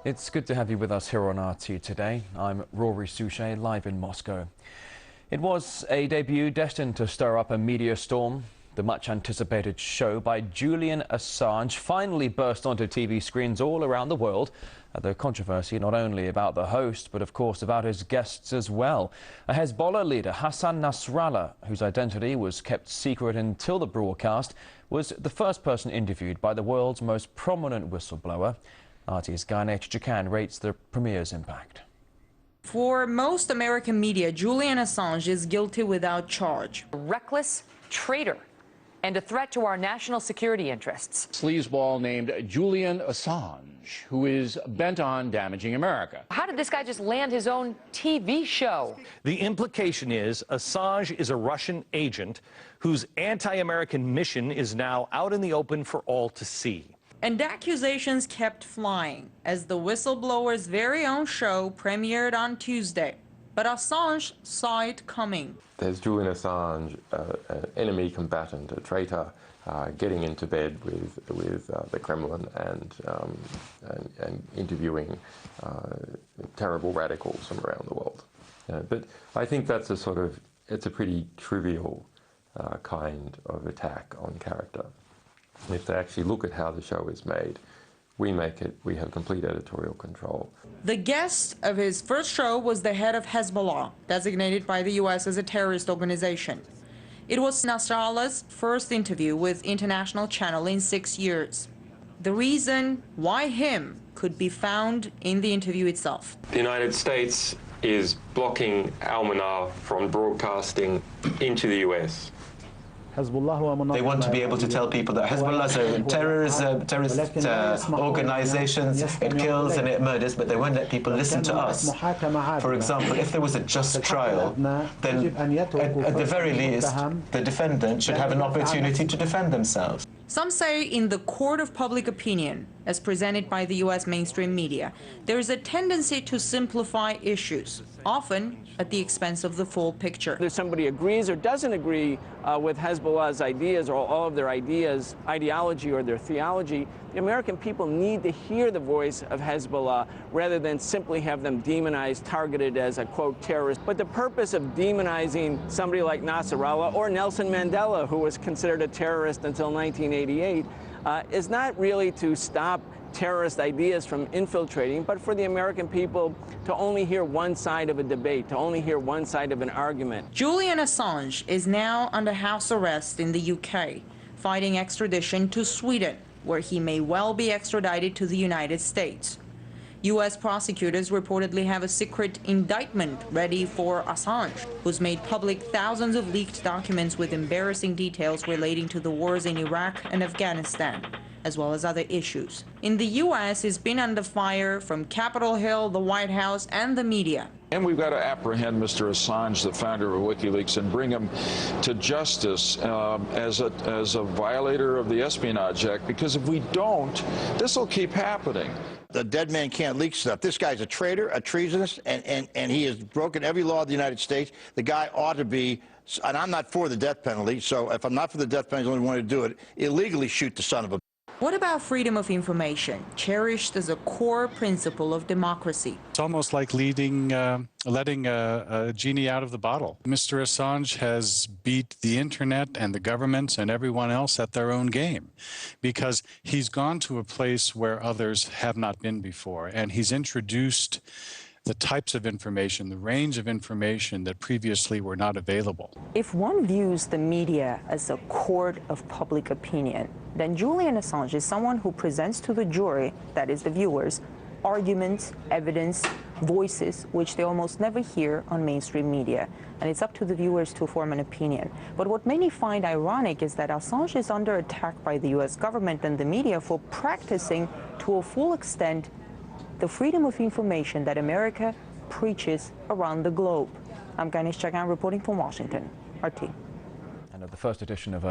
It's good to have you with us here on RT today. I'm Rory Souchet, live in Moscow. It was a debut destined to stir up a media storm. The much-anticipated show by Julian Assange finally burst onto TV screens all around the world. The controversy not only about the host, but of course about his guests as well. A Hezbollah leader, Hassan Nasrallah, whose identity was kept secret until the broadcast, was the first person interviewed by the world's most prominent whistleblower. RT's Ganesh Jakan rates the premiere's impact. For most American media, Julian Assange is guilty without charge. A reckless traitor and a threat to our national security interests. Sleazeball named Julian Assange, who is bent on damaging America. How did this guy just land his own TV show? The implication is Assange is a Russian agent whose anti-American mission is now out in the open for all to see. And accusations kept flying as the whistleblower's very own show premiered on Tuesday. But Assange saw it coming. There's Julian Assange, an enemy combatant, a traitor, getting into bed with the Kremlin and interviewing terrible radicals from around the world. But I think that's it's a pretty trivial kind of attack on character. If they actually look at how the show is made, we have complete editorial control. The guest of his first show was the head of Hezbollah, designated by the U.S. as a terrorist organization. It was Nasrallah's first interview with international channel in 6 years. The reason why him could be found in the interview itself. The United States is blocking Al-Manar from broadcasting into the U.S. They want to be able to tell people that Hezbollah is a terrorist organization, it kills and it murders, but they won't let people listen to us. For example, if there was a just trial, then at the very least, the defendant should have an opportunity to defend themselves. Some say in the court of public opinion, as presented by the U.S. mainstream media, there is a tendency to simplify issues, often at the expense of the full picture. If somebody agrees or doesn't agree with Hezbollah's ideas or all of their ideas, ideology or their theology, the American people need to hear the voice of Hezbollah rather than simply have them demonized, targeted as a, quote, terrorist. But the purpose of demonizing somebody like Nasrallah or Nelson Mandela, who was considered a terrorist until 1988, is not really to stop terrorist ideas from infiltrating, but for the American people to only hear one side of a debate, to only hear one side of an argument. Julian Assange is now under house arrest in the UK, fighting extradition to Sweden, where he may well be extradited to the United States. U.S. prosecutors reportedly have a secret indictment ready for Assange, who's made public thousands of leaked documents with embarrassing details relating to the wars in Iraq and Afghanistan, as well as other issues. In the U.S., he's been under fire from Capitol Hill, the White House, and the media. And we've got to apprehend Mr. Assange, the founder of Wikileaks, and bring him to justice as a violator of the Espionage Act, because if we don't, this will keep happening. The dead man can't leak stuff. This guy's a traitor, a treasonous, and he has broken every law of the United States. The guy ought to be, and I'm not for the death penalty, so if I'm not for the death penalty, I only want to do it, illegally shoot the son of a... What about freedom of information, cherished as a core principle of democracy? It's almost like letting a genie out of the bottle. Mr. Assange has beat the internet and the governments and everyone else at their own game, because he's gone to a place where others have not been before, and he's introduced the types of information, the range of information that previously were not available. If one views the media as a court of public opinion, then Julian Assange is someone who presents to the jury, that is the viewers, arguments, evidence, voices, which they almost never hear on mainstream media. And it's up to the viewers to form an opinion. But what many find ironic is that Assange is under attack by the US government and the media for practicing to a full extent the freedom of information that America preaches around the globe. I'm Ganesh Jagan reporting from Washington, RT. And at the first edition of